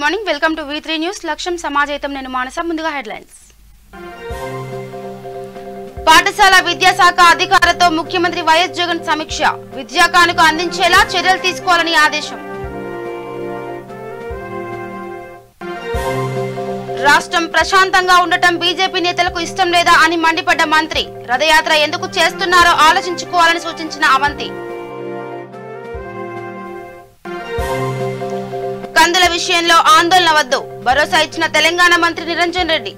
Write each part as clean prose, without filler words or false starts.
Morning welcome to V3 news లక్ష్యం సమాజైతం నేను మానస ముందుగా హెడ్లైన్స్ పాఠశాల విద్యాశాఖ అధికారులతో ముఖ్యమంత్రి వైఎస్ జగన్ సమీక్ష విద్యా కానుక అందించేలా చర్యలు తీసుకోవాలని ఆదేశం రాష్ట్రం ప్రశాంతంగా ఉండటం బీజేపీ నేతలకు ఇష్టం లేదా అని మండిపడ్డ మంత్రి రథయాత్ర ఎందుకు చేస్తున్నారో ఆలోచించుకోవాలని సూచించిన అవంతి కందుల విషయంలో ఆందోళన వద్దు భరోసా ఇచ్చిన తెలంగాణ మంత్రి నిరంజన్ రెడ్డి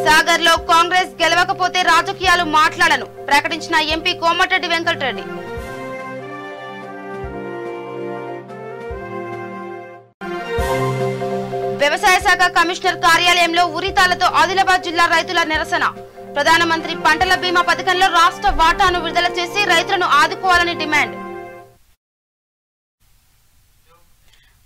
సాగర్ లో కాంగ్రెస్ గెలవకపోతే రాజకీయాలు మాట్లాడను ప్రకటించిన ఎంపీ కోమటిరెడ్డి వెంకటరెడ్డి వ్యవసాయ శాఖ కమిషనర్ కార్యాలయంలో ఉరితాలతో ఆదిలాబాద్ జిల్లా రైతుల నిరసన ప్రధానమంత్రి పంటల బీమా పథకంలో రాష్ట్ర వాటాను విడుదల చేసి రైతులను ఆదుకోవాలని డిమాండ్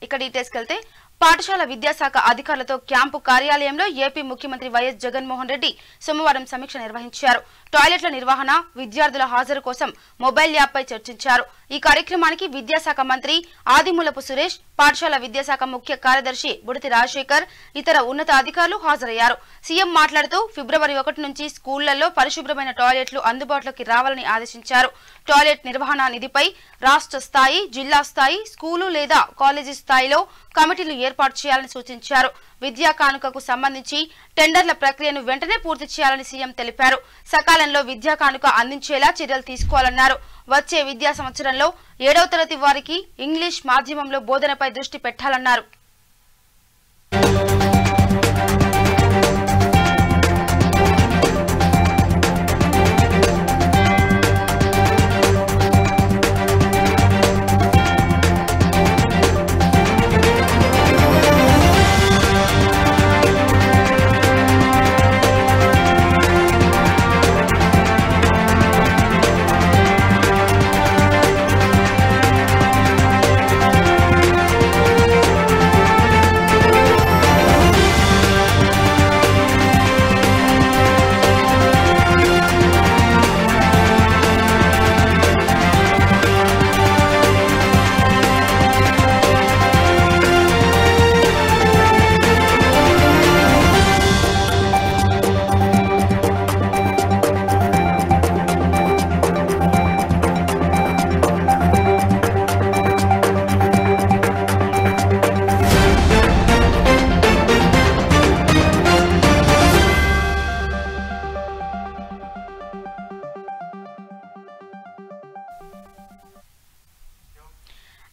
ఇక డీటెయిల్స్ కెళ్తే పాఠశాల విద్యాశాఖ అధికారులతో క్యాంపు కార్యాలయంలో ఏపీ ముఖ్యమంత్రి వైఎస్ జగన్మోహన్ రెడ్డి సోమవారం సమీక్ష నిర్వహించారు టాయిలెట్ల నిర్వహణ విద్యార్థుల హాజరు కోసం మొబైల్ యాప్ పై చర్చించారు ఈ కార్యక్రమానికి విద్యాశాఖ మంత్రి ఆదిమూలపు సురేష్ పాఠశాల విద్యాశాఖ ముఖ్య కార్యదర్శి బుడితి రాజశేఖర్ ఇతర ఉన్నత అధికారులు హాజరయ్యారు సీఎం మాట్లాడుతూ ఫిబ్రవరి 1 నుంచి స్కూళ్లలో పరిశుభ్రమైన టాయిలెట్లు అందుబాటులోకి రావాలని ఆదేశించారు టాయిలెట్ నిర్వహణ నిధిపై రాష్ట్ర స్థాయి జిల్లా స్థాయి స్కూలు లేదా కాలేజీ స్థాయిలో కమిటీలు ఏర్పాటు చేయాలని సూచించారు విద్యా కానుకకు సంబంధించి టెండర్ల ప్రక్రియను వెంటనే పూర్తి చేయాలని సీఎం తెలిపారు సకాలంలో విద్యా కానుక అందించేలా చర్యలు తీసుకోవాలన్నారు వచ్చే విద్యా సంవత్సరంలో 7వ తరగతి వారికి ఇంగ్లీష్ మాధ్యమంలో బోధనపై దృష్టి పెట్టాలన్నారు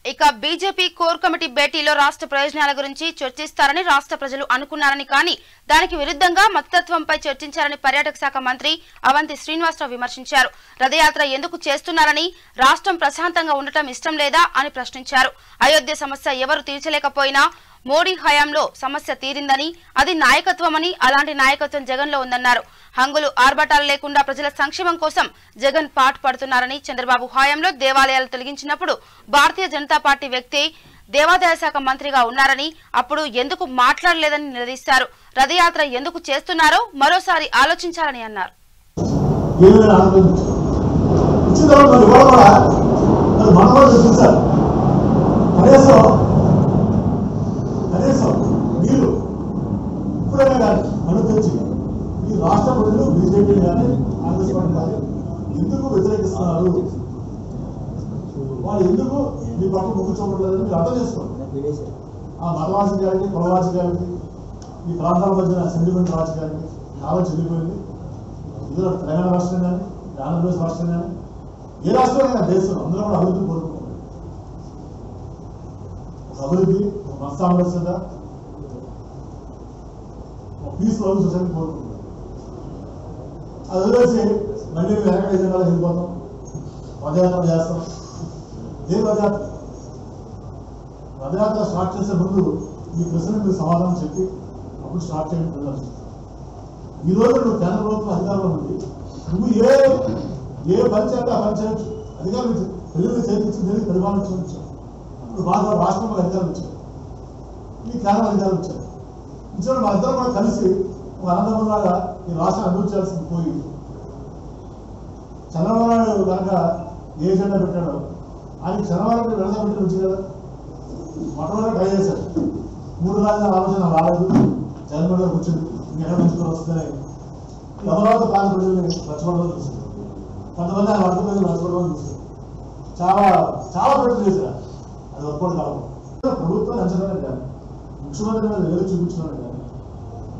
ఇక బీజేపీ కోర్ కమిటీ భేటీలో రాష్ట్ర ప్రయోజనాల గురించి చర్చిస్తారని రాష్ట్ర ప్రజలు అనుకున్నారని కానీ దానికి విరుద్ధంగా మతతత్వంపై చర్చించారని పర్యాటక శాఖ మంత్రి అవంతి శ్రీనివాసరావు విమర్శించారు రథయాత్ర ఎందుకు చేస్తున్నారని రాష్ట్రం ప్రశాంతంగా ఉండటం ఇష్టం లేదా అని ప్రశ్నించారు అయోధ్య సమస్య ఎవరు తీర్చలేకపోయినా మోడీ హయాంలో సమస్య తీరిందని అది నాయకత్వమని అలాంటి నాయకత్వం జగన్లో ఉందన్నారు హంగులు ఆర్భటాలు లేకుండా ప్రజల సంక్షేమం కోసం జగన్ పాటుపడుతున్నారని చంద్రబాబు హయాంలో దేవాలయాలు తొలగించినప్పుడు భారతీయ జనతా పార్టీ వ్యక్తి దేవాదాయ శాఖ మంత్రిగా ఉన్నారని అప్పుడు ఎందుకు మాట్లాడలేదని నిలదీశారు రథయాత్ర ఎందుకు చేస్తున్నారో మరోసారి ఆలోచించాలని అన్నారు ఈ రాష్ట్ర ప్రజలు బీజేపీ కానీ కాంగ్రెస్ పార్టీ కానీ ఎందుకు వ్యతిరేకిస్తున్నారు వాళ్ళు ఎందుకు మీ పట్ల మొక్కు చూపట్లేదని మీరు అర్థం చేసుకోండి ఆ మతవాసికాలకి కులవాసికాలకి ఈ ప్రాంతాల మధ్యన సెంటిమెంట్ రాజకీయాలకి కాలం చెల్లిపోయింది ఇందులో తెలంగాణ రాష్ట్రం కానీ ఆంధ్రప్రదేశ్ రాష్ట్రం కానీ ఏ రాష్ట్రమైనా దేశం అందరూ కూడా అభివృద్ధి కోరుకుంటున్నారు ఒక అభివృద్ధి ఒక మత సామరస్యత పీస్ఫుల్ సొసైటీ కోరుకుంటున్నారు అది వదిలేసి మళ్ళీ వెనక ఎజెండాలకు వెళ్ళిపోతాం పదయాత్ర చేస్తాం ఏ పదయాత్ర స్టార్ట్ చేసే ముందు మీ ప్రశ్నకు మీరు సమాధానం చెప్పి అప్పుడు స్టార్ట్ చేయండి పిల్లలు ఈ రోజు నువ్వు కేంద్ర ప్రభుత్వం అధికారంలో ఉంది నువ్వు ఏ పని చేయాలి ఆ పని చేయొచ్చు అధికారులు పిల్లలు చేయించింది పరిపాలించవచ్చు ఇప్పుడు బాగా రాష్ట్రంలో అధికారులు వచ్చారు ఈ కేంద్ర అధికారులు వచ్చారు ఇచ్చిన మా ఇద్దరు కూడా కలిసి ఒక అనంతపురంలాగా ఈ రాష్ట్రాన్ని అభివృద్ధి చేయాల్సింది పోయి చంద్రబాబు కనుక ఏ ఎజెండా పెట్టాడో ఆయన చంద్రబాబు విడదం పెట్టి వచ్చి కదా మొట్టమొదటి ట్రై చేశారు. 3 రాజ్యాల ఆలోచన రాలేదు, జగన్మోహన్ గారు కూర్చుంది ఇంకెక్కడ మంచుకొని వస్తుందని ఎవరో కాని ప్రజల్ని రచ్చబడడం చూసింది. కొంతమంది ఆయన వర్గ ప్రజలు రచ్చబడడం చూసింది. చాలా చాలా ప్రయత్నం చేశారు. అది ఒక్కటి కాలం ప్రభుత్వం అంచనా కానీ ముఖ్యమంత్రి మీద వేలు చూపించడం కానీ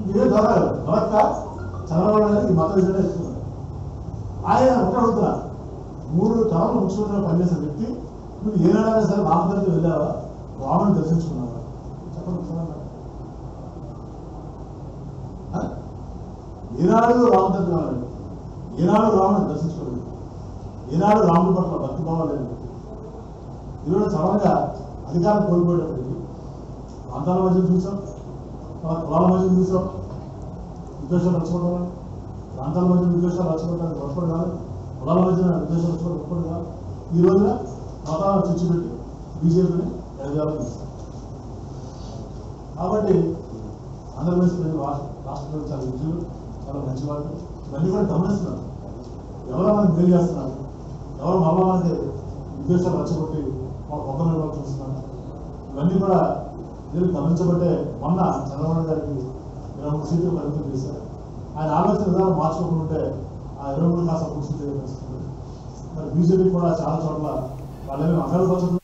ఇంకేం దొరకదు. దొరక్క చంద్రబాబు గారికి మత విజయం ఇస్తున్నారు. ఆయన ఒకటి అడుగుతున్నా, 3 తరాలు ముఖ్యమంత్రిగా పనిచేసిన వ్యక్తి నువ్వు ఏనాడైనా సరే రామచంద్ర వెళ్ళావా, రాముని దర్శించుకున్నావా చెప్పండి. ఏనాడు రామచంద్ర ఏనాడు రాముని దర్శించుకోలేదు, ఏనాడు రాముడి పట్ల భక్తిభావం లేదు. ఈరోజు సడన్గా అధికారం కోల్పోయేటప్పటికి ప్రాంతాల మధ్య చూసాం, కులాల మధ్య చూసాం, విద్వేషాలు రచ్చబడాలి. ప్రాంతాల మధ్య విద్వేషాలు రచ్చబడడానికి గొప్పడు కాదు, కులాల మధ్య విద్వేషాలు రచ్చబడి గొప్పడు కాదు. ఈ రోజున మతాలను చిచ్చుపెట్టి బీజేపీని ఎడగాలని చూస్తాం. కాబట్టి ఆంధ్రప్రదేశ్ ప్రజలు రాష్ట్ర ప్రజలు చాలా విద్యులు, చాలా మంచివాళ్ళు. ఇవన్నీ కూడా గమనిస్తున్నారు. ఎవరో మనకి మేలు చేస్తున్నారు, ఎవరో మళ్ళా మనకి విద్వేషాలు రచ్చగొట్టి వాళ్ళ పొందల మీద చూస్తున్నారు. ఇవన్నీ కూడా మీరు గమనించబట్టే మొన్న చంద్రబాబు గారికి 23 సీట్లు పరిమితం చేశారు. ఆయన ఆలోచన విధానం మార్చుకోకుంటే ఆ 23 కాస్త పూర్తి చేయవలసింది. మరి బీజేపీ కూడా చాలా చోట్ల వాళ్ళని అసలు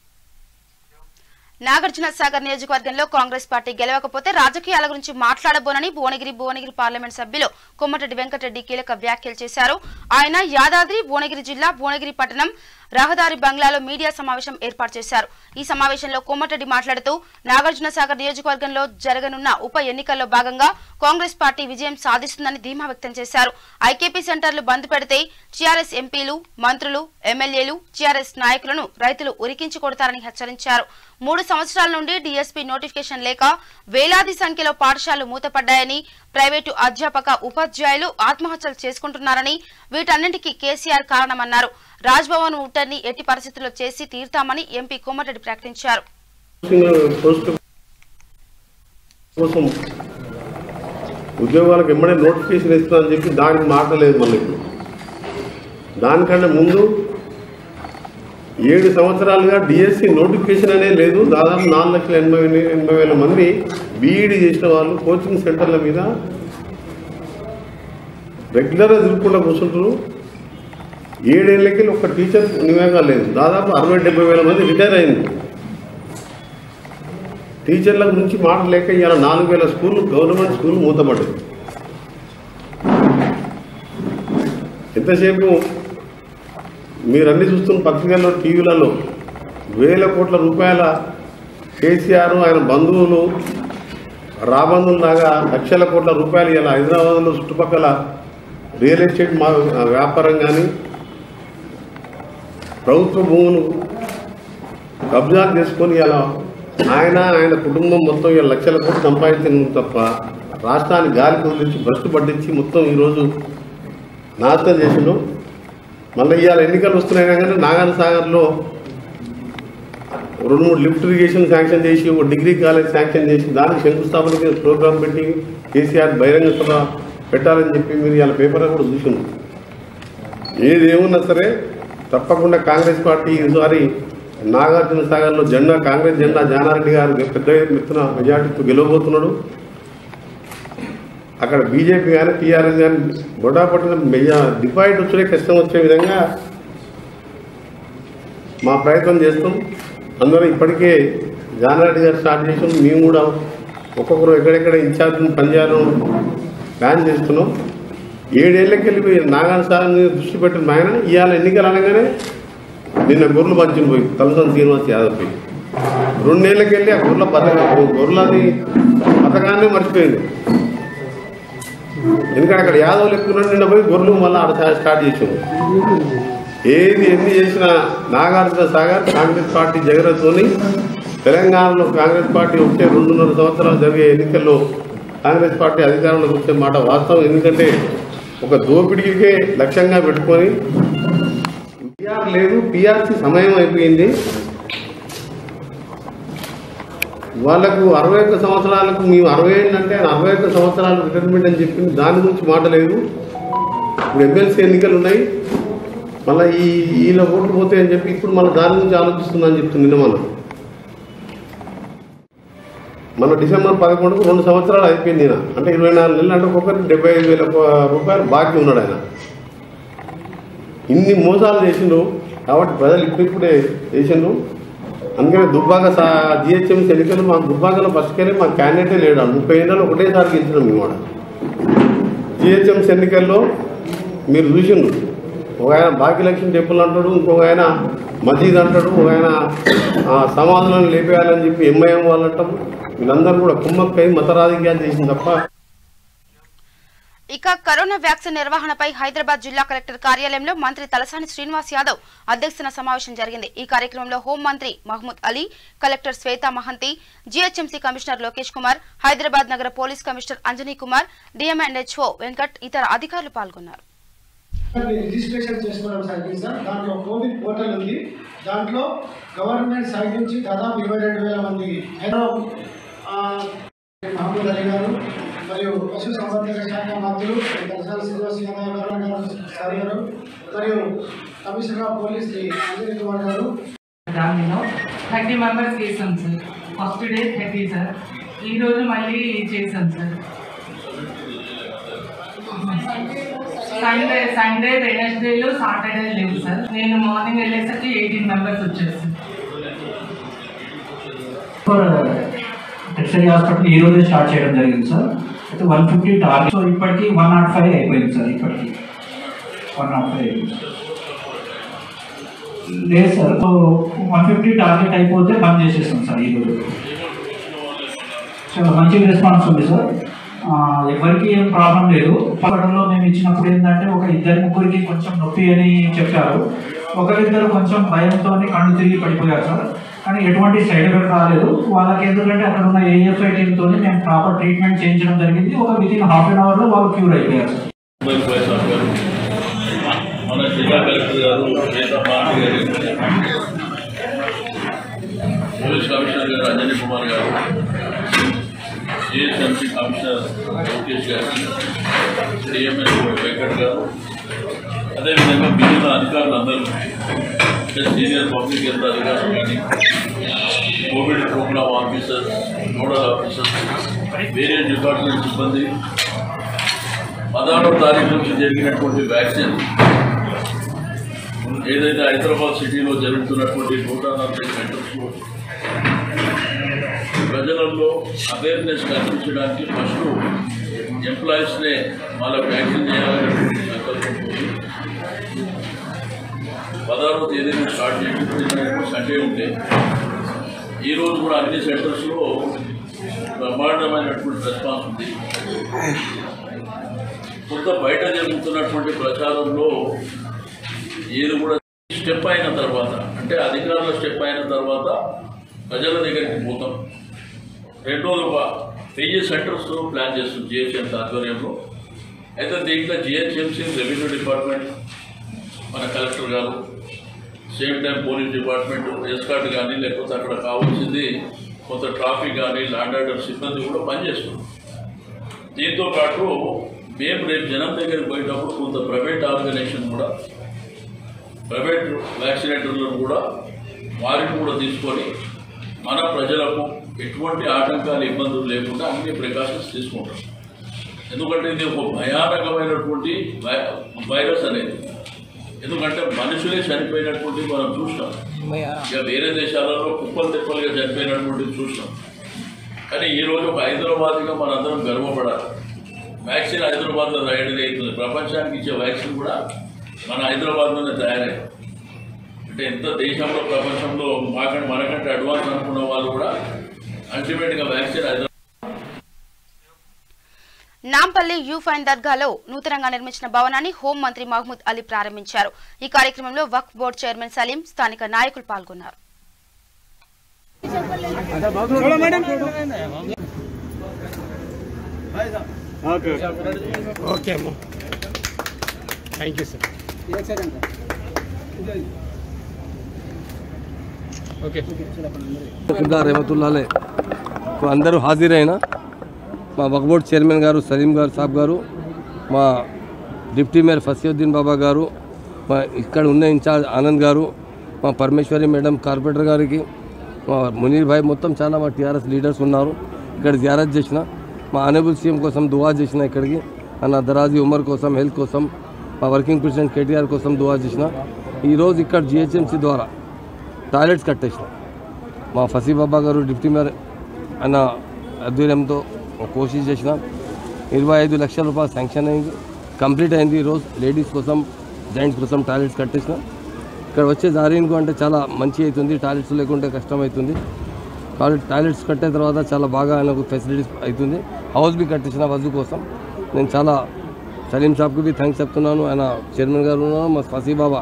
నాగార్జున సాగర్ నియోజకవర్గంలో కాంగ్రెస్ పార్టీ గెలవకపోతే రాజకీయాల గురించి మాట్లాడబోనని భువనగిరి పార్లమెంట్ సభ్యులు కొమ్మటిరెడ్డి వెంకటరెడ్డి కీలక వ్యాఖ్యలు చేశారు. ఆయన యాదాద్రి భువనగిరి జిల్లా భువనగిరి పట్టణం రహదారి బంగ్లాలో మీడియా సమావేశం ఏర్పాటు చేశారు. ఈ సమావేశంలో కొమ్మటిరెడ్డి మాట్లాడుతూ నాగార్జున సాగర్ నియోజకవర్గంలో జరగనున్న ఉప ఎన్నికల్లో భాగంగా కాంగ్రెస్ పార్టీ విజయం సాధిస్తుందని ధీమా వ్యక్తం చేశారు. ఐకేపీ సెంటర్లు బంద్ పెడితే టీఆర్ఎస్ ఎంపీలు, మంత్రులు, ఎమ్మెల్యేలు, టీఆర్ఎస్ నాయకులను రైతులు ఉరికించి కొడతారని హెచ్చరించారు. 3 సంవత్సరాల నుండి డీఎస్పీ నోటిఫికేషన్ లేక వేలాది సంఖ్యలో పాఠశాలలు మూతపడ్డాయని, ప్రైవేటు అధ్యాపక ఉపాధ్యాయులు ఆత్మహత్యలు చేసుకుంటున్నారని, వీటన్నింటికీ కేసీఆర్ కారణమన్నారు. రాజ్భవన్ ఉట్టని ఎట్టి పరిస్థితుల్లో చేసి తీర్తామని ఎంపీ కోమటిరెడ్డి ప్రకటించారు. ఉద్యోగాలకు ఎమ్మడే నోటిఫికేషన్ ఇస్తుందని చెప్పి దానికి మాటలేదు. మళ్ళీ దానికంటే ముందు 7 సంవత్సరాలుగా డిఎస్సి నోటిఫికేషన్ అనే లేదు. దాదాపు 4,80,000 మంది బీఈడీ చేసిన వాళ్ళు కోచింగ్ సెంటర్ల మీద రెగ్యులర్గా తిరుగుకుండా కూర్చుంటారు. 7 ఏళ్ళకి ఒక టీచర్ నివేగా లేదు. దాదాపు 60,000-70,000 మంది రిటైర్ అయింది. టీచర్ల గురించి మాట లేక ఇవాళ 4,000 స్కూళ్ళు గవర్నమెంట్ స్కూల్ మూతపడ్డాయి. ఎంతసేపు మీరన్నీ చూస్తున్న పత్రికల్లో, టీవీలలో వేల కోట్ల రూపాయల కేసీఆర్ ఆయన బంధువులు రాబంధువులాగా లక్షల కోట్ల రూపాయలు ఇలా హైదరాబాద్లో చుట్టుపక్కల రియల్ ఎస్టేట్ వ్యాపారం కానీ ప్రభుత్వ భూములు కబ్జాలు చేసుకొని ఇలా ఆయన కుటుంబం మొత్తం ఇలా లక్షల కోట్లు సంపాదించడం తప్ప రాష్ట్రాన్ని గాలి కుదిరించి భ్రష్టు పట్టించి మొత్తం ఈరోజు నాశనం చేసినాం. మళ్ళీ ఇవాళ ఎన్నికలు వస్తున్నాయినా కానీ నాగార్జున సాగర్లో 2-3 లిఫ్ట్ ఇరిగేషన్ శాంక్షన్ చేసి, ఒక డిగ్రీ కాలేజ్ శాంక్షన్ చేసి దానికి శంకుస్థాపనకి ప్రోగ్రాం పెట్టి కేసీఆర్ బహిరంగ సభ పెట్టాలని చెప్పి మీరు ఇవాళ పేపర్లో కూడా చూసినాం. ఏదేమున్నా సరే తప్పకుండా కాంగ్రెస్ పార్టీ ఈసారి నాగార్జున సాగర్లో కాంగ్రెస్ జెండా జానారెడ్డి గారు పెద్ద ఎత్తున మెజార్టీతో గెలవబోతున్నాడు. అక్కడ బీజేపీ కానీ టీఆర్ఎస్ కానీ బొటాపట్టిన డిపాజిట్ వచ్చే కష్టం వచ్చే విధంగా మా ప్రయత్నం చేస్తాం. అందువల్ల ఇప్పటికే జానారెడ్డి గారు స్టార్ట్ చేసాం. మేము కూడా ఒక్కొక్కరు ఎక్కడెక్కడ ఇన్ఛార్జ్ని పనిచేయాలని ప్లాన్ చేస్తున్నాం. 7 ఏళ్ళకి వెళ్ళిపోయి నాగార్జున సాగర్ దృష్టి పెట్టిన ఆయన ఇవాళ ఎన్నికలు అనగానే నిన్న గొర్రెలు పంచిన పోయి తలసాని శ్రీనివాస్ యాదవ్ పోయి 2 ఏళ్ళకి వెళ్ళి ఆ గొర్రెలది పథకాన్ని మర్చిపోయింది. ఎందుకంటే అక్కడ యాదవులు ఎక్కువ నిన్న పోయి గొర్రెలు మళ్ళీ ఆడ స్టార్ట్ చేసాము. ఎన్ని చేసినా నాగార్జున సాగర్ కాంగ్రెస్ పార్టీ జగరతోని తెలంగాణలో కాంగ్రెస్ పార్టీ వచ్చే 2.5 సంవత్సరాలు జరిగే ఎన్నికల్లో కాంగ్రెస్ పార్టీ అధికారంలోకి వచ్చే మాట వాస్తవం. ఎందుకంటే ఒక దోపిడీకే లక్ష్యంగా పెట్టుకొని పిఆర్ లేదు, పిఆర్సీ సమయం అయిపోయింది. వాళ్లకు 61 సంవత్సరాలకు మేము 60 ఏళ్ళు అంటే 61 సంవత్సరాలు రిటైర్మెంట్ అని చెప్పింది. దాని గురించి మాట లేదు. ఇప్పుడు ఎమ్మెల్సీ ఎన్నికలు ఉన్నాయి. మళ్ళీ వీళ్ళ ఓట్లు పోతాయి అని చెప్పి ఇప్పుడు మన దాని నుంచి ఆలోచిస్తుందని చెప్తుంది మన డిసెంబర్ 11కు 2 సంవత్సరాలు అయిపోయింది ఈయన. అంటే 24 నెలలు అంటే ఒక్కొక్కరికి 75,000 రూపాయలు బాకీ ఉన్నాడు ఆయన. ఇన్ని మోసాలు చేసిండ్రు కాబట్టి ప్రజలు ఇప్పుడిప్పుడే చేసిండ్రు. అందుకని దుబ్బాక జిహెచ్ఎంసీ ఎన్నికలు మా దుబ్బాకలో ఫస్ట్కెళ్ళి మా క్యాండిడేటే లేడు. 30 ఏళ్ళు ఒకటేసారి గెలిచినాం మేము కూడా. జిహెచ్ఎంసీ ఎన్నికల్లో మీరు చూసిండ్రు, ఒక ఆయన భాగ్యలక్ష్మి టెంపుల్ అంటాడు, ఇంకొక ఆయన మసీద్ అంటాడు, ఒక ఆయన సమాధులను లేపేయాలని చెప్పి ఎంఐఎం వాళ్ళు అంటారు. వీళ్ళందరూ కూడా కుమ్మక్కై మత రాజకీయాలు చేసింది తప్ప. ఇక కరోనా వ్యాక్సిన్ నిర్వహణపై హైదరాబాద్ జిల్లా కలెక్టర్ కార్యాలయంలో మంత్రి తలసాని శ్రీనివాస్ యాదవ్ అధ్యక్షతన సమావేశం జరిగింది. ఈ కార్యక్రమంలో హోంమంత్రి Mahmood Ali, collector Shweta Mohanty, GHMC commissioner Lokesh Kumar, Hyderabad నగర police commissioner Anjani Kumar, DMHO Venkat ఇతర అధికారులు పాల్గొన్నారు. రిజిస్ట్రేషన్ చేసుకోవడం సైకిల్ సార్, దాంట్లో కోవిడ్ పోర్టల్ ఉంది. దాంట్లో గవర్నమెంట్ సైడ్ నుంచి దాదాపు 22,000 మంది మహమూద్ అలీ గారు మరియు పశు సంవర్ధక శాఖ మంత్రులు తలసాని శ్రీనివాస్ యాదవ్ గారు మరియు commissioner of police Anjani Kumar గారు. దానిలో 30 మెంబర్స్ చేసాం సార్. First day 30 sir. ఈరోజు మళ్ళీ చేసాం సార్. సండే వెనస్డేలో సాటర్డే లేవు సార్. నేను మార్నింగ్ వెళ్ళేసరికి 18 మెంబర్స్ వచ్చారు సార్. టెర్షరీ హాస్పిటల్ ఈ రోజే స్టార్ట్ చేయడం జరిగింది సార్. అయితే 150 టార్గెట్. సో ఇప్పటికి 105 అయిపోయింది సార్. ఇప్పటికి 105 అయిపోయింది సార్. లేదు సార్, సో 150 టార్గెట్ అయిపోతే బంద్ చేసేస్తాం సార్ ఈరోజు. చాలా మంచి రెస్పాన్స్ ఉంది సార్. ఎవరికి ఏం ప్రాబ్లం లేదు. హాస్పిటల్లో మేము ఇచ్చినప్పుడు ఏంటంటే ఒక 2-3 కొంచెం నొప్పి అని చెప్పారు. ఒకరిద్దరు కొంచెం భయంతో కళ్ళు తిరిగి పడిపోయారు సార్. కానీ ఎటువంటి సైడ్ ఎఫెక్ట్ రాలేదు వాళ్ళకి. ఎందుకంటే అక్కడ ఉన్న ఏఎఫ్ఐ టీమ్తో మేము ప్రాపర్ ట్రీట్మెంట్ చేయించడం జరిగింది. ఒక వితిన్ ½ an hourలో వాళ్ళు క్యూర్ అయిపోయారు సార్. మన జిల్లా కలెక్టర్ గారు, పోలీస్ కమిషనర్ గారు అంజనీ కుమార్ గారు, జిహెచ్ఎంసీ కమిషనర్ లోకేష్ గారు, డిఎంఎస్ వెంకట్ గారు, అదేవిధంగా మిగిలిన అధికారులు అందరూ, సీనియర్ పబ్లిక్ హెల్త్ అధికారులు కానీ, Covid program officers, nodal officers, వేరే డిపార్ట్మెంట్ సిబ్బంది, 16వ తారీఖు నుంచి జరిగినటువంటి వ్యాక్సిన్ ఏదైతే హైదరాబాద్ సిటీలో జరుగుతున్నటువంటి 140 సెంటర్స్లో ప్రజలలో అవేర్నెస్ కల్పించడానికి ఫస్ట్ ఎంప్లాయీస్నే వాళ్ళకి వ్యాక్సిన్ చేయాలనేటువంటి సంకల్పంతో 16వ తేదీన స్టార్ట్ చేసి సండే ఉంటే ఈరోజు కూడా అన్ని సెంటర్స్లో బ్రహ్మాండమైనటువంటి రెస్పాన్స్ ఉంది. కొంత బయట జరుగుతున్నటువంటి ప్రచారంలో ఏది కూడా స్టెప్ అయిన తర్వాత, అంటే అధికారుల స్టెప్ అయిన తర్వాత ప్రజల దగ్గరికి పోతాం. రెండోది 1000 సెంటర్స్ ప్లాన్ చేస్తుంది జిహెచ్ఎంసీ ఆధ్వర్యంలో. అయితే దీంట్లో జిహెచ్ఎంసీ, రెవెన్యూ డిపార్ట్మెంట్, మన కలెక్టర్ గారు, same time police department, escort కానీ లేకపోతే అక్కడ కావాల్సింది కొంత ట్రాఫిక్ కానీ ల్యాండ్ ఆర్డర్ సిబ్బంది కూడా పనిచేస్తుంది. దీంతో పాటు మేము రేపు జనం దగ్గరికి పోయేటప్పుడు కొంత ప్రైవేట్ ఆర్గనైజేషన్ కూడా, ప్రైవేట్ వ్యాక్సినేటర్లను కూడా వారిని కూడా తీసుకొని మన ప్రజలకు ఎటువంటి ఆటంకాలు ఇబ్బందులు లేకుండా అన్ని ప్రికాషన్స్ తీసుకుంటాం. ఎందుకంటే ఇది ఒక భయానకమైనటువంటి వైరస్ అనేది. ఎందుకంటే మనుషులే చనిపోయినటువంటి మనం చూస్తాం. ఇక వేరే దేశాలలో కుప్పలు తిప్పలుగా చనిపోయినటువంటివి చూస్తాం. కానీ ఈరోజు ఒక హైదరాబాద్గా మనందరం గర్వపడాలి. వ్యాక్సిన్ హైదరాబాద్లో తయారీ అవుతుంది. ప్రపంచానికి ఇచ్చే వ్యాక్సిన్ కూడా మన హైదరాబాద్లోనే తయారయ్యింది. అంటే ఎంత దేశంలో ప్రపంచంలో మనకంటే అడ్వాన్స్ అనుకున్న వాళ్ళు కూడా అల్టిమేట్గా వ్యాక్సిన్ హైదరాబాద్. నాంపల్లి యూఫైన్ దర్గాలో నూతనంగా నిర్మించిన భవనాన్ని హోం మంత్రి మహమూద్ అలీ ప్రారంభించారు. ఈ కార్యక్రమంలో వక్ఫ్ బోర్డు చైర్మన్ సలీం, స్థానిక నాయకులు పాల్గొన్నారు. అందరూ హాజరైన మా వక్ఫ్ బోర్డు చైర్మన్ గారు సలీం గారు సాబ్ గారు, మా డిప్యూటీ మేయర్ ఫసీయుద్దీన్ బాబా గారు, ఇక్కడ ఉన్న ఇన్ఛార్జ్ ఆనంద్ గారు, మా పరమేశ్వరి మేడం, కార్పొరేటర్ గారికి, మా మునీర్ భాయ్, మొత్తం చాలా మా టీఆర్ఎస్ లీడర్స్ ఉన్నారు. ఇక్కడ జియారత్ చేసిన, మా ఆనరబుల్ సీఎం కోసం దువా చేసిన, ఇక్కడికి అన్న దరాజీ ఉమర్ కోసం, హెల్త్ కోసం, మా వర్కింగ్ ప్రెసిడెంట్ కేటీఆర్ కోసం దువా చేసిన. ఈరోజు ఇక్కడ జిహెచ్ఎంసీ ద్వారా టాయిలెట్స్ కట్టేసిన. మా ఫసీబాబా గారు డిప్యూటీ మేయర్ అన్న ఆధ్వర్యంతో కోషిష్ చేసిన. 25 లక్షల రూపాయలు శాంక్షన్ అయింది, కంప్లీట్ అయింది. ఈరోజు లేడీస్ కోసం, జెంట్స్ కోసం టాయిలెట్స్ కట్టేసిన. ఇక్కడ వచ్చే దారికు అంటే చాలా మంచి అవుతుంది, టాయిలెట్స్ లేకుంటే కష్టం అవుతుంది. కాబట్టి టాయిలెట్స్ కట్టిన తర్వాత చాలా బాగా ఆయనకు ఫెసిలిటీస్ అవుతుంది. హౌస్ బి కట్టించిన వజు కోసం. నేను చాలా సలీం సాబ్కి బి థ్యాంక్స్ చెప్తున్నాను. ఆయన చైర్మన్ గారు ఉన్నారు. మా ఫసీబాబా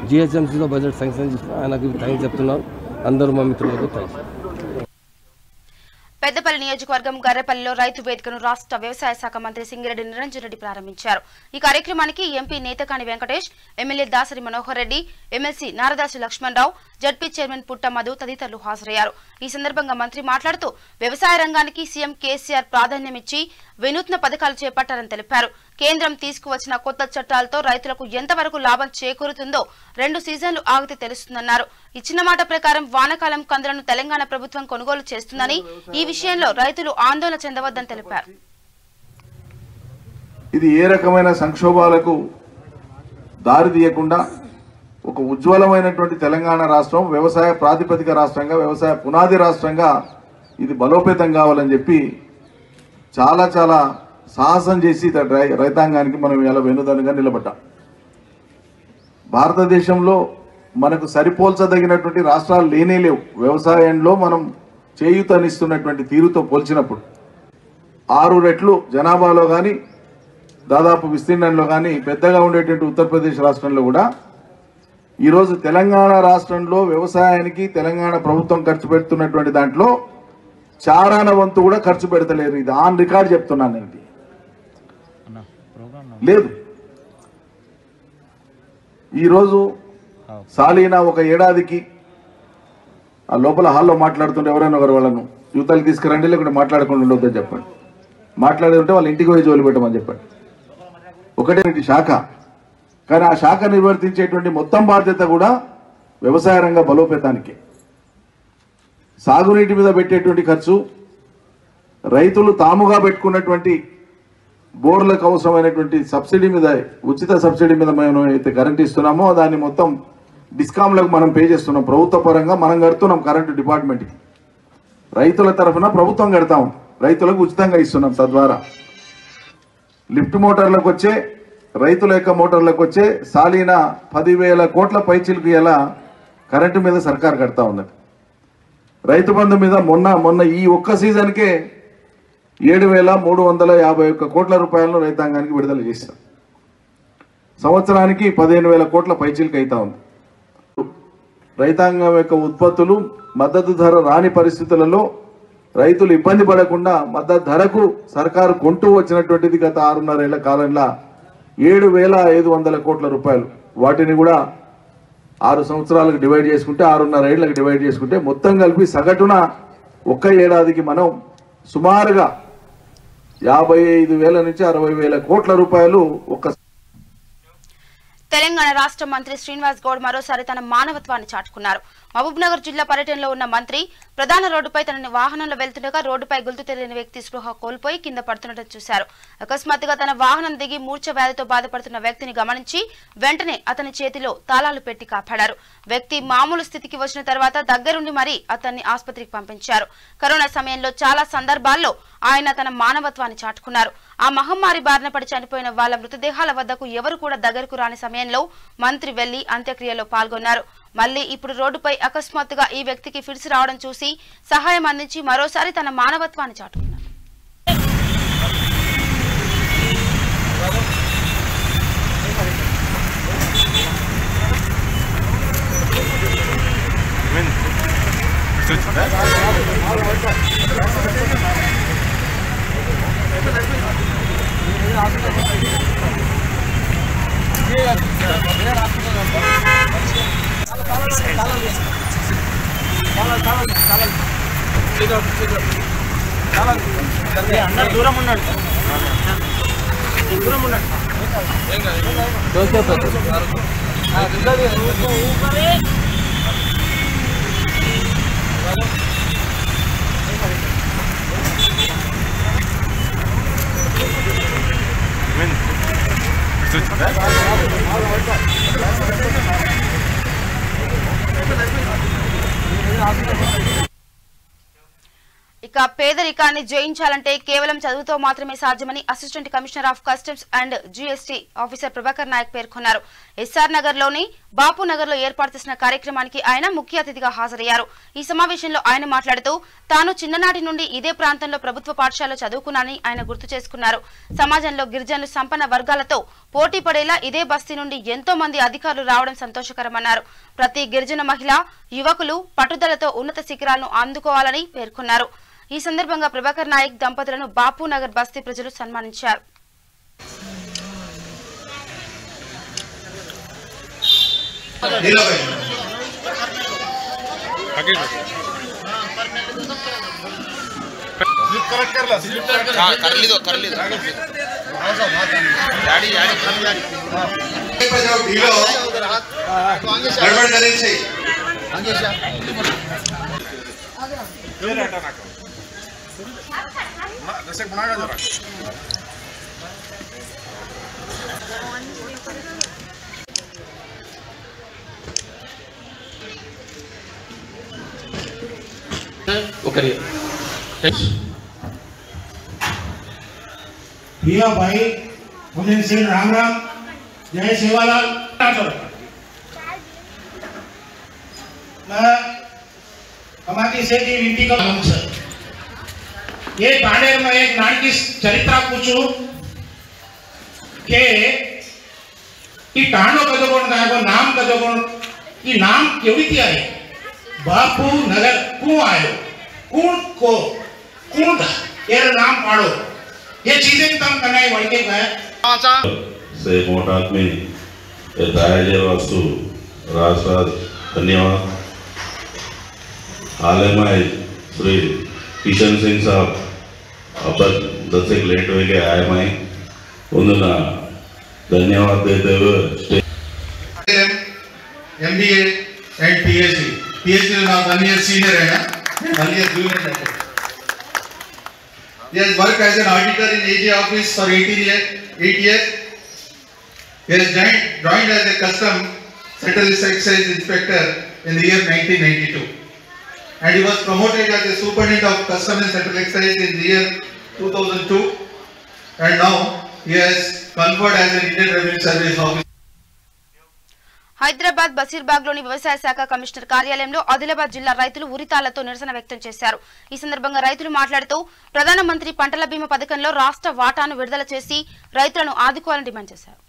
జిహెచ్ఎంసీలో బడ్జెట్ శాంక్షన్ చేసిన ఆయనకి థ్యాంక్స్ చెప్తున్నాను. అందరూ మా మిత్రులకు థ్యాంక్స్. పెద్దపల్లి నియోజకవర్గం గర్రెపల్లిలో రైతు వేదికను రాష్ట్ర వ్యవసాయ శాఖ మంత్రి సింగిరెడ్డి నిరంజన్ రెడ్డి ప్రారంభించారు. ఈ కార్యక్రమానికి MP Netakani Venkatesh, MLA Dasari Manohar Reddy, MLC Naradasu Lakshmanarao, ZP chairman Putta Madhu తదితరులు హాజరయ్యారు. ఈ సందర్భంగా మంత్రి మాట్లాడుతూ వ్యవసాయ రంగానికి సీఎం కేసీఆర్ ప్రాధాన్యమిచ్చి వినూత్న పథకాలు చేపట్టారని తెలిపారు. కేంద్రం తీసుకువచ్చిన కొత్త చట్టాలతో రైతులకు ఎంతవరకు లాభం చేకూరుతుందో 2 సీజన్లు ఆగితే తెలుస్తుందన్నారు. ఇచ్చిన మాట ప్రకారం వానాకాలం కందులను తెలంగాణ ప్రభుత్వం కొనుగోలు చేస్తుందని, ఈ విషయంలో రైతులు ఆందోళన చెందవద్దని తెలిపారు. ఇది ఏ రకమైన సంక్షోభాలకు దారి తీయకుండా ఒక ఉజ్వలమైనటువంటి తెలంగాణ రాష్ట్రం, వ్యవసాయ ప్రాతిపదిక రాష్ట్రంగా, వ్యవసాయ పునాది రాష్ట్రంగా ఇది బలోపేతం కావాలని చెప్పి చాలా చాలా సాహసం చేసి రైతాంగానికి మనం ఇలా వెనుదన్నుగా నిలబడ్డాం. భారతదేశంలో మనకు సరిపోల్చదగినటువంటి రాష్ట్రాలు లేనే లేవు. వ్యవసాయంలో మనం చేయూతనిస్తున్నటువంటి తీరుతో పోల్చినప్పుడు 6 రెట్లు జనాభాలో కానీ, దాదాపు విస్తీర్ణంలో కానీ పెద్దగా ఉండేటువంటి ఉత్తరప్రదేశ్ రాష్ట్రంలో కూడా ఈరోజు తెలంగాణ రాష్ట్రంలో వ్యవసాయానికి తెలంగాణ ప్రభుత్వం ఖర్చు పెడుతున్నటువంటి దాంట్లో చారాన వంతు కూడా ఖర్చు పెడతలేరు. ఇది ఆన్ రికార్డ్ చెప్తున్నాను. నేను లేదు, ఈరోజు సాలీనా ఒక ఏడాదికి ఆ లోపల హాల్లో మాట్లాడుతుంటే ఎవరైనా ఒకరు వాళ్ళను యువతలు తీసుకురండి, లేకుంటే మాట్లాడకుండా ఉండొద్దని చెప్పండి. మాట్లాడుతుంటే వాళ్ళ ఇంటికి పోయి జోలి పెట్టమని చెప్పండి. ఒకటే శాఖ, కానీ ఆ శాఖ నిర్వర్తించేటువంటి మొత్తం బాధ్యత కూడా వ్యవసాయ రంగ బలోపేతానికి. సాగునీటి మీద పెట్టేటువంటి ఖర్చు, రైతులు తాముగా పెట్టుకున్నటువంటి బోర్లకు అవసరమైనటువంటి సబ్సిడీ మీద, ఉచిత సబ్సిడీ మీద మనం అయితే కరెంట్ ఇస్తున్నామో దాన్ని మొత్తం డిస్కామ్లకు మనం పే చేస్తున్నాం. ప్రభుత్వ పరంగా మనం కడుతున్నాం కరెంటు డిపార్ట్మెంట్కి. రైతుల తరఫున ప్రభుత్వం కడతాం, రైతులకు ఉచితంగా ఇస్తున్నాం. తద్వారా లిఫ్ట్ మోటార్లకు వచ్చే, రైతుల యొక్క మోటార్లకు వచ్చే సాలీనా 10,000 కోట్ల పైచిలకు ఇలా కరెంటు మీద సర్కార్ కడతా ఉన్నది. రైతు బంధు మీద మొన్న ఈ ఒక్క సీజన్కే 7,351 కోట్ల రూపాయలను రైతాంగానికి విడుదల చేశారు. సంవత్సరానికి 15,000 కోట్ల పైచిలకు అవుతా ఉంది. రైతాంగం యొక్క ఉత్పత్తులు మద్దతు ధర రాని పరిస్థితులలో రైతులు ఇబ్బంది పడకుండా మద్దతు ధరకు సర్కారు కొంటూ వచ్చినటువంటిది గత 6.5 ఏళ్ల కాలంలో 7,500 కోట్ల రూపాయలు. వాటిని కూడా 6 సంవత్సరాలకు డివైడ్ చేసుకుంటే, 6.5 ఏళ్లకు డివైడ్ చేసుకుంటే మొత్తం కలిపి సగటున ఒక్క ఏడాదికి మనం సుమారుగా 55,000 నుంచి 60,000 కోట్ల రూపాయలు ఒక్క. తెలంగాణ రాష్ట్ర మంత్రి శ్రీనివాస్ గౌడ్ మరోసారి తన మానవత్వాన్ని చాటుకున్నారు. మహబూబ్నగర్ జిల్లా పర్యటనలో ఉన్న మంత్రి ప్రధాన రోడ్డుపై తన వాహనంలో వెళ్తుండగా రోడ్డుపై గుర్తు తెలియని వ్యక్తి స్పృహ కోల్పోయి కింద పడుతున్నట్టు చూశారు. అకస్మాత్తుగా తన వాహనం దిగి మూర్ఛ వ్యాధితో బాధపడుతున్న వ్యక్తిని గమనించి వెంటనే అతని చేతిలో తాళాలు పెట్టి కాపాడారు. వ్యక్తి మామూలు స్థితికి వచ్చిన తర్వాత దగ్గరుండి మరీ అతన్ని ఆసుపత్రికి పంపించారు. కరోనా సమయంలో చాలా సందర్భాల్లో ఆయన తన మానవత్వాన్ని చాటుకున్నారు. ఆ మహమ్మారి బారిన పడి చనిపోయిన వాళ్ల మృతదేహాల వద్దకు ఎవరు కూడా దగ్గరకు రాని సమయంలో మంత్రి వెళ్లి అంత్యక్రియలో పాల్గొన్నారు. మళ్లీ ఇప్పుడు రోడ్డుపై అకస్మాత్తుగా ఈ వ్యక్తికి ఫిట్స్ రావడం చూసి సహాయం అందించి మరోసారి తన మానవత్వాన్ని చాటుకున్నారు. దూరం ఉన్నాడు. ఇక పేదరికాన్ని జయించాలంటే కేవలం చదువుతో మాత్రమే సాధ్యమని assistant commissioner of customs and GST officer Prabhakar Naik పేర్కొన్నారు. ఎస్ఆర్ నగర్ లోని బాపు నగర్ లో ఏర్పాటు చేసిన కార్యక్రమానికి ఆయన ముఖ్య అతిథిగా హాజరయ్యారు. ఈ సమావేశంలో ఆయన మాట్లాడుతూ తాను చిన్ననాటి నుండి ఇదే ప్రాంతంలో ప్రభుత్వ పాఠశాలలో చదువుకున్నానని ఆయన గుర్తు చేసుకున్నారు. సమాజంలో గిరిజనులు సంపన్న వర్గాలతో పోటీ పడేలా ఇదే బస్తీ నుండి ఎంతో మంది అధికారులు రావడం సంతోషకరమన్నారు. ప్రతి గిరిజన మహిళ యువకులు పట్టుదలతో ఉన్నత శిఖరాలను అందుకోవాలని పేర్కొన్నారు. ఈ సందర్భంగా ప్రభాకర్ నాయక్ దంపతులను బాపు నగర్ బస్తీ ప్రజలు సన్మానించారు. भैया भाई मुझे सिंह राम राम जय सेवालाल। मैं हमारी से की विनती का सर ये पानेर में एक नाम की चरित्र पूछू के टाणो कदोगुण नाम कदोगुण की नाम केवड़ी थी आए बापू नगर क्यों आयो कौन को कौन था ये नाम पाड़ो ये चीजें तम करना ही वही के गए से मोटात में दायरे वास्तु राष्ट्र धन्यवाद हाल में श्री किशन सिंह साहब अब 10 एक लेट हो गए आए मैं उन्होंने धन्यवाद देते हुए MBA and PhD now 1 year senior है ना 1 year junior है. He has worked as an auditor in AG office for 8 years. He has joined as a custom central excise inspector in the year 1992. And he was promoted as a superintendent of custom and central excise in the year 2002. And now he has conferred as an Indian Revenue Service officer. Hyderabad Basheerbagh లోని వ్యవసాయ శాఖ commissioner కార్యాలయంలో ఆదిలాబాద్ జిల్లా రైతులు ఉరితాళ్లతో నిరసన వ్యక్తం చేశారు. ఈ సందర్భంగా రైతులు మాట్లాడుతూ ప్రధానమంత్రి పంటల బీమా పథకంలో రాష్ట్ర వాటాను విడుదల చేసి రైతులను ఆదుకోవాలని డిమాండ్ చేశారు.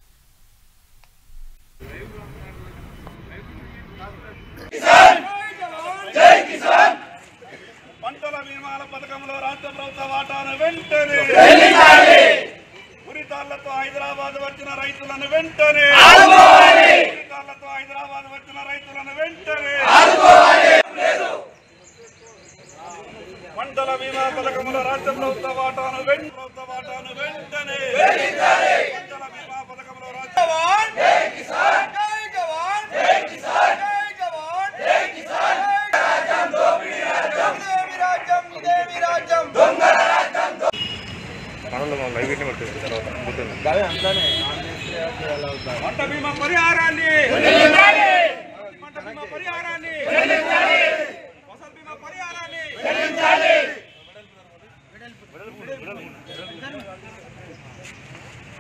పంటల బీమాల పథకంలో రాష్ట్ర ప్రభుత్వ వాటాను వెంటనే ఉరితాళ్లతో హైదరాబాద్ వచ్చిన రైతులను వెంటనే ఉరితాళ్లతో హైదరాబాద్ వచ్చిన రైతులను వెంటనే పంటల బీమా పథకంలో రాష్ట్ర ప్రభుత్వ వాటాను వెంటనే పంటల బీమా పథకంలో పంట బీమా పరిహారాన్ని ఫసల్ బీమా పరిహారాన్ని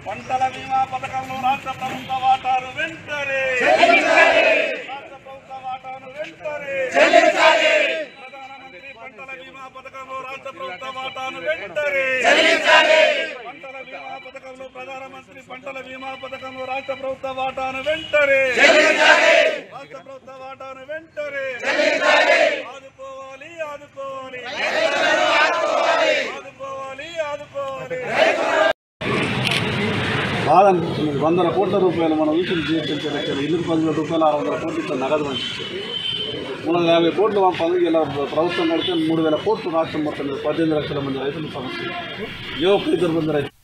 పంటల బీమా పథకంలో రాష్ట్ర ప్రభుత్వ వాటాను వెంటనే ప్రధానమంత్రి పంటల బీమా పథకంలో రాష్ట్ర ప్రభుత్వ వాటాను వెంటనే పంటల బీమా పథకంలో ప్రధానమంత్రి పంటల బీమా పథకంలో రాష్ట్ర ప్రభుత్వ వాటాను వెంటనే ఆదుకోవాలి బాధ అనిపిస్తుంది. 100 కోట్ల రూపాయలు మనం ఊసులు చేయించారు. ఇల్లుకు 10,000 రూపాయలు 600 కోట్లు ఇట్లా నగదు పంపించారు. 350 కోట్లు మా పనులు ఇలా ప్రభుత్వం కడితే 3,000 కోట్లు రాష్ట్రం మొత్తం 18 లక్షల మంది రైతులు సమస్య ఏ ఒక్క 2 మంది రైతులు.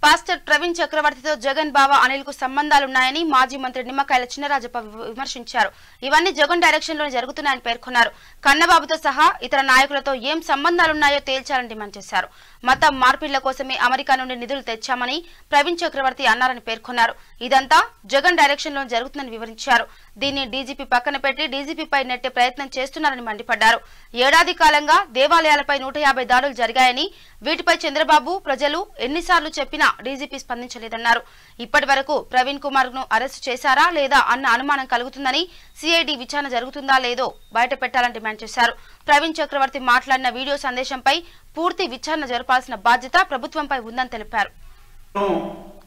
పాస్టర్ ప్రవీణ్ చక్రవర్తితో జగన్ బావ అనిల్ కు సంబంధాలున్నాయని మాజీ మంత్రి నిమ్మకాయల చినరాజప్ప విమర్శించారు. ఇవన్నీ జగన్ డైరెక్షన్ లోనే జరుగుతున్నాయని పేర్కొన్నారు. కన్నబాబుతో సహా ఇతర నాయకులతో ఏం సంబంధాలున్నాయో తేల్చాలని డిమాండ్ చేశారు. మత మార్పిళ్ల కోసమే అమెరికా నుండి నిధులు తెచ్చామని ప్రవీణ్ చక్రవర్తి అన్నారని పేర్కొన్నారు. ఇదంతా జగన్ డైరెక్షన్ లో జరుగుతుందని వివరించారు. దీన్ని డీజీపీ పక్కన పెట్టి డీజీపీపై నెట్టే ప్రయత్నం చేస్తున్నారని మండిపడ్డారు. ఏడాది కాలంగా దేవాలయాలపై 150 దాడులు జరిగాయని, వీటిపై చంద్రబాబు ప్రజలు ఎన్నిసార్లు చెప్పినా డీజీపీ స్పందించలేదన్నారు. ఇప్పటి వరకు ప్రవీణ్ కుమార్ ను అరెస్టు చేశారా లేదా అన్న అనుమానం కలుగుతుందని, సిఐడి విచారణ జరుగుతుందా లేదో బయట పెట్టాలని డిమాండ్ చేశారు. ప్రవీణ్ చక్రవర్తి మాట్లాడిన వీడియో సందేశంపై పూర్తి విచారణ జరపాల్సిన బాధ్యత ప్రభుత్వంపై ఉందని తెలిపారు.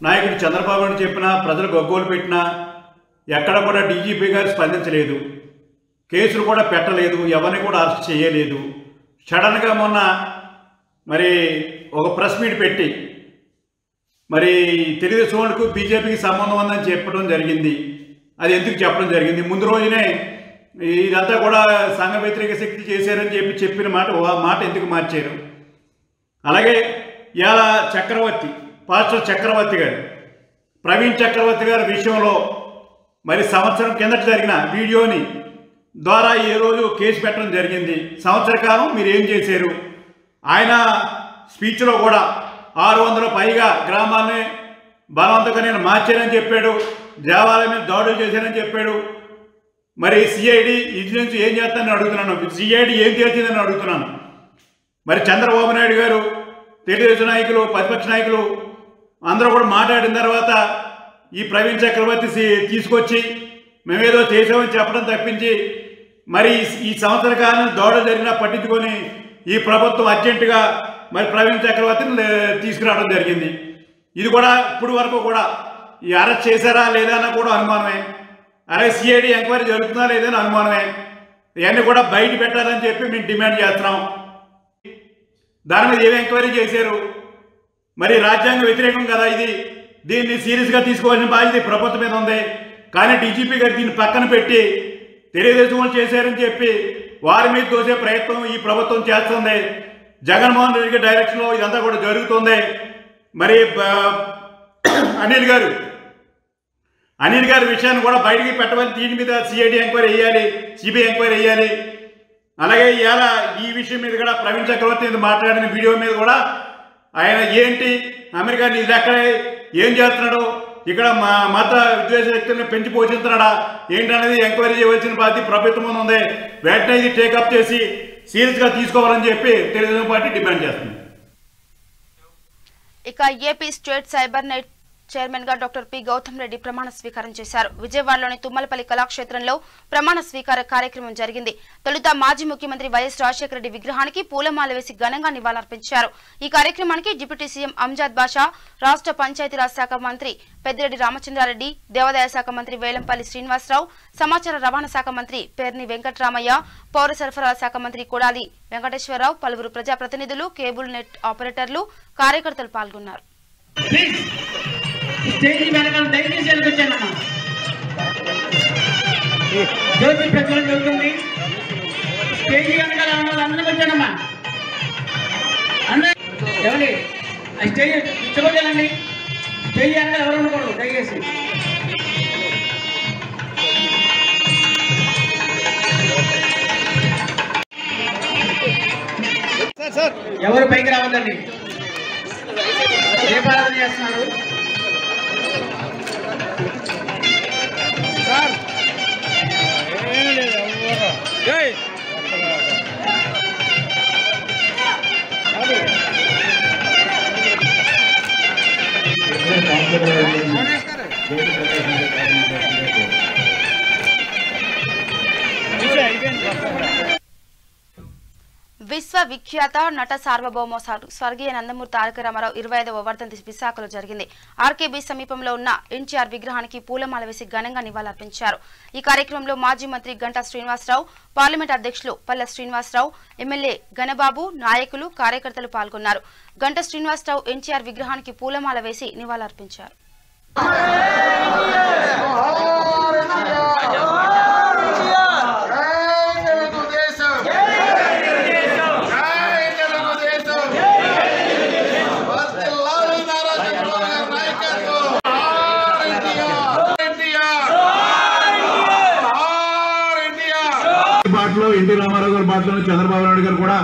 నాయకుడు చంద్రబాబు నాయుడు చెప్పినా, ప్రజలు గగ్గోలు పెట్టినా ఎక్కడ కూడా డీజీపీ గారు స్పందించలేదు, కేసులు కూడా పెట్టలేదు, ఎవరిని కూడా అరెస్ట్ చేయలేదు. సడన్గా మొన్న మరి ఒక ప్రెస్ మీట్ పెట్టి మరి తెలుగుదేశం వాళ్ళకు బీజేపీకి సంబంధం ఉందని చెప్పడం జరిగింది. అది ఎందుకు చెప్పడం జరిగింది? ముందు రోజునే ఇదంతా కూడా సంఘ వ్యతిరేక శక్తి చేశారని చెప్పిన మాట ఎందుకు మార్చారు? అలాగే ఇవాళ చక్రవర్తి, పాస్టర్ చక్రవర్తి గారు, ప్రవీణ్ చక్రవర్తి గారి విషయంలో మరి సంవత్సరం కిందట జరిగిన వీడియోని ద్వారా ఈ రోజు కేసు పెట్టడం జరిగింది. సంవత్సర కాలం మీరు ఏం చేశారు? ఆయన స్పీచ్లో కూడా 600 పైగా గ్రామాలని బలవంతంగా నేను మార్చానని చెప్పాడు, దేవాలయం మీద దాడులు చేశానని చెప్పాడు. మరి సిఐడి విజిలెన్స్ ఏం చేస్తానని అడుగుతున్నాను, సిఐడి ఏం చేసిందని అడుగుతున్నాను. మరి చంద్రబాబు నాయుడు గారు, తెలుగుదేశం నాయకులు, ప్రతిపక్ష నాయకులు అందరూ కూడా మాట్లాడిన తర్వాత ఈ ప్రవీణ్ చక్రవర్తి తీసుకొచ్చి మేమేదో చేసామని చెప్పడం తప్పించి మరి ఈ సంవత్సర కాలం దాడులు జరిగినా పట్టించుకొని ఈ ప్రభుత్వం అర్జెంటుగా మరి ప్రవీణ్ చక్రవర్తిని తీసుకురావడం జరిగింది. ఇది కూడా ఇప్పుడు వరకు కూడా ఈ అరెస్ట్ చేశారా లేదా అన్న కూడా అనుమానమే. అలాగే సిఐడి ఎంక్వైరీ జరుగుతుందా లేదని అనుమానమే. ఇవన్నీ కూడా బయట పెట్టాలని చెప్పి మేము డిమాండ్ చేస్తున్నాం. దాని మీద ఏం ఎంక్వైరీ చేశారు? మరి రాజ్యాంగ వ్యతిరేకం కదా ఇది. దీన్ని సీరియస్గా తీసుకోవాల్సిన బాధ్యత ప్రభుత్వం మీద ఉంది. కానీ డీజీపీ గారు దీన్ని పక్కన పెట్టి తెలుగుదేశం వాళ్ళు చేశారని చెప్పి వారి మీద దోసే ప్రయత్నం ఈ ప్రభుత్వం చేస్తుంది. జగన్మోహన్ రెడ్డి డైరెక్షన్లో ఇదంతా కూడా జరుగుతుంది. మరి అనిల్ గారి విషయాన్ని కూడా బయటికి పెట్టమని దీని మీద సిఐడి ఎంక్వైరీ వేయాలి, సిబిఐ ఎంక్వైరీ వేయాలి. అలాగే ఇవాళ ఈ విషయం మీద కూడా ప్రవీణ్ చక్రవర్తి మీద మాట్లాడిన వీడియో మీద కూడా ఆయన ఏంటి అమెరికా ఇది ఎక్కడ ఏం చేస్తున్నాడు, ఇక్కడ మత విద్వేష వ్యక్తులను పెంచి పోషిస్తున్నాడా ఏంటనేది ఎంక్వైరీ చేయవలసిన బాధ్యత ప్రభుత్వం ఉంది. వెంటనే ఇది టేకప్ చేసి సీరియస్గా తీసుకోవాలని చెప్పి తెలుగుదేశం పార్టీ డిమాండ్ చేస్తుంది. ఇక AP state cyber night chairman గా డాక్టర్ పి గౌతమ్ రెడ్డి ప్రమాణ స్వీకారం చేశారు. విజయవాడలోని తుమ్మలపల్లి కళాక్షేత్రంలో ప్రమాణ స్వీకార కార్యక్రమం జరిగింది. తొలుత మాజీ ముఖ్యమంత్రి వైఎస్ రాజశేఖర రెడ్డి విగ్రహానికి పూలమాల వేసి ఘనంగా నివాళులర్పించారు. ఈ కార్యక్రమానికి డిప్యూటీ సీఎం అంజాద్ బాషా, రాష్ట్ర పంచాయతీరాజ్ శాఖ మంత్రి పెద్దిరెడ్డి రామచంద్రారెడ్డి, దేవాదాయ శాఖ మంత్రి వేలంపల్లి శ్రీనివాసరావు, సమాచార రవాణా శాఖ మంత్రి పేర్ని వెంకట్రామయ్య, పౌర సరఫరాల శాఖ మంత్రి కొడాలి వెంకటేశ్వరరావు, పలువురు ప్రజాప్రతినిధులు, కేబుల్ నెట్ ఆపరేటర్లు, కార్యకర్తలు పాల్గొన్నారు. స్టేజీ వెనకాల దయచేసి వెళ్ళొచ్చానమ్మా. జ్యోతి ప్రచురణ జరుగుతుంది. స్టేజీ వెనకాల అందరికి వచ్చానమ్మా. అందరూ ఎవరి ఆ స్టేజ్ ఇష్టపడాలండి. స్టేజీ వెనకాల ఎవరు ఉండకూడదు దయచేసి. ఎవరు పైకి రావద్దండి. దీపారాధన చేస్తున్నారు. విశ్వవిఖ్యాత నట సార్వభౌమ స్వర్గీయ నందమూరి తారక రామారావు 25వ వర్ధంతి విశాఖలో జరిగింది. ఆర్కేబీ సమీపంలో ఉన్న ఎన్టీఆర్ విగ్రహానికి పూలమాల వేసి ఘనంగా నివాళులర్పించారు. ఈ కార్యక్రమంలో మాజీ మంత్రి గంటా శ్రీనివాసరావు, పార్లమెంట్ అధ్యక్షులు పల్లె శ్రీనివాసరావు, ఎమ్మెల్యే గణబాబు, నాయకులు, కార్యకర్తలు పాల్గొన్నారు. గంటా శ్రీనివాసరావు ఎన్టీఆర్ విగ్రహానికి పూలమాల వేసి నివాళులర్పించారు. మాటలో ఎన్టీ రామారావు గారి మాటలో చంద్రబాబు నాయుడు గారు కూడా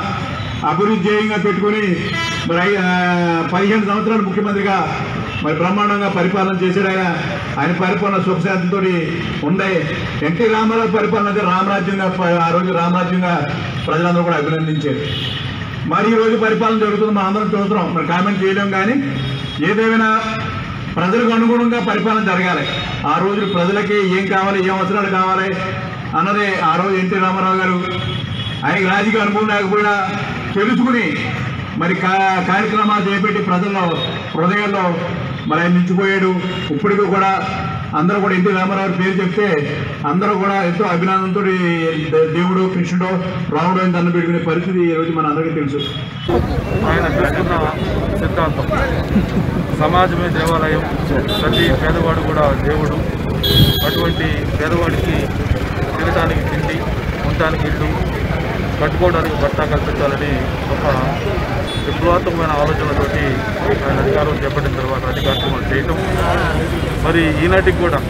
అభివృద్ధి ధ్యేయంగా పెట్టుకుని మరి 15 సంవత్సరాలు ముఖ్యమంత్రిగా మరి బ్రహ్మాండంగా పరిపాలన చేశాడు. ఆయన పరిపాలన సుఖశాంతితో ఉండే. ఎన్టీ రామారావు పరిపాలన రామరాజ్యంగా ఆ రోజు రామరాజ్యంగా ప్రజలందరూ కూడా అభినందించారు. మరి ఈ రోజు పరిపాలన జరుగుతుంది, మనం అందరం చూస్తున్నాం, మరి కామెంట్ చేయలేం. కానీ ఏదేమైనా ప్రజలకు అనుగుణంగా పరిపాలన జరగాలి. ఆ రోజు ప్రజలకి ఏం కావాలి, ఏం అవసరాలు కావాలి అన్నదే ఆ రోజు ఎన్టీ రామారావు గారు ఆయనకి రాజకీయ అనుభవం లేకపోయినా తెలుసుకుని మరి కార్యక్రమాలు చేపట్టి ప్రజల్లో హృదయాల్లో మరి ఆయన మించిపోయాడు. ఇప్పటికీ కూడా అందరూ కూడా ఎన్టీ రామారావు పేరు చెప్తే అందరూ కూడా ఎంతో అభినందనతో దేవుడు, కృష్ణుడు, రాముడు అని దండం పెట్టుకునే పరిస్థితి ఈరోజు మన అందరికీ తెలుసు. ఆయన పెట్టుకున్న సిద్ధాంతం సమాజమే దేవాలయం, ప్రతి పేదవాడు కూడా దేవుడు. అటువంటి పేదవాడికి తినడానికి తిండి, ఉండటానికి ఇల్లు, కట్టుకోవడానికి బట్ట కల్పించాలని ఒక విప్లవాత్మకమైన ఆలోచనతోటి ఆయన అధికారం చేపట్టిన తర్వాత అన్ని కార్యక్రమాలు చేయటం. మరి ఈనాటికి కూడా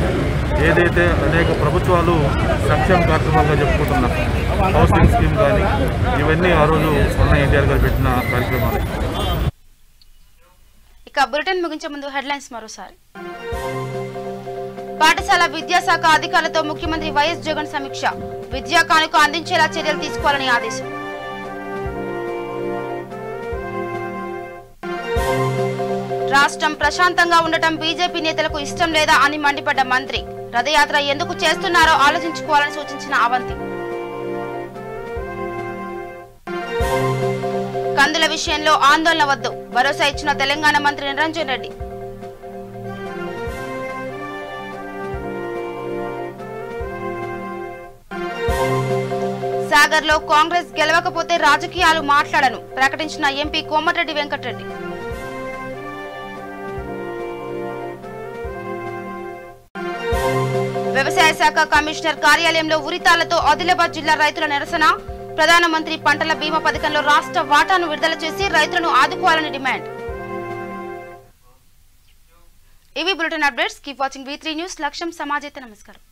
ఏదైతే అనేక ప్రభుత్వాలు సంక్షేమ కార్యక్రమాలుగా చెప్పుకుంటున్న హౌసింగ్ స్కీమ్ కానీ ఇవన్నీ ఆ రోజు ఉన్న ఎన్టీఆర్ గారు పెట్టిన కార్యక్రమాలు. ఇక బులెటిన్ ముగించే ముందు హెడ్లైన్స్ మరోసారి. పాఠశాల విద్యాశాఖ అధికారులతో ముఖ్యమంత్రి వైఎస్ జగన్ సమీక్ష. విద్యా కానుక అందించేలా చర్యలు తీసుకోవాలని ఆదేశం. రాష్ట్రం ప్రశాంతంగా ఉండటం బీజేపీ నేతలకు ఇష్టం లేదా అని మండిపడ్డ మంత్రి. రథయాత్ర ఎందుకు చేస్తున్నారో ఆలోచించుకోవాలని సూచించిన అవంతి. కందుల విషయంలో ఆందోళన వద్దు, భరోసా ఇచ్చిన తెలంగాణ మంత్రి నిరంజన్ రెడ్డి. సాగర్ లో కాంగ్రెస్ గెలవకపోతే రాజకీయాలు మాట్లాడను ప్రకటించిన ఎంపీ కోమటిరెడ్డి వెంకటరెడ్డి. వ్యవసాయ శాఖ కమిషనర్ కార్యాలయంలో ఉరితాలతో ఆదిలాబాద్ జిల్లా రైతుల నిరసన. ప్రధానమంత్రి పంటల బీమా పథకంలో రాష్ట్ర వాటాను విడుదల చేసి రైతులను ఆదుకోవాలని డిమాండ్. ఇవి bulletin updates. Keep watching V3 news. లక్ష్యం సమాజేత. నమస్కారం.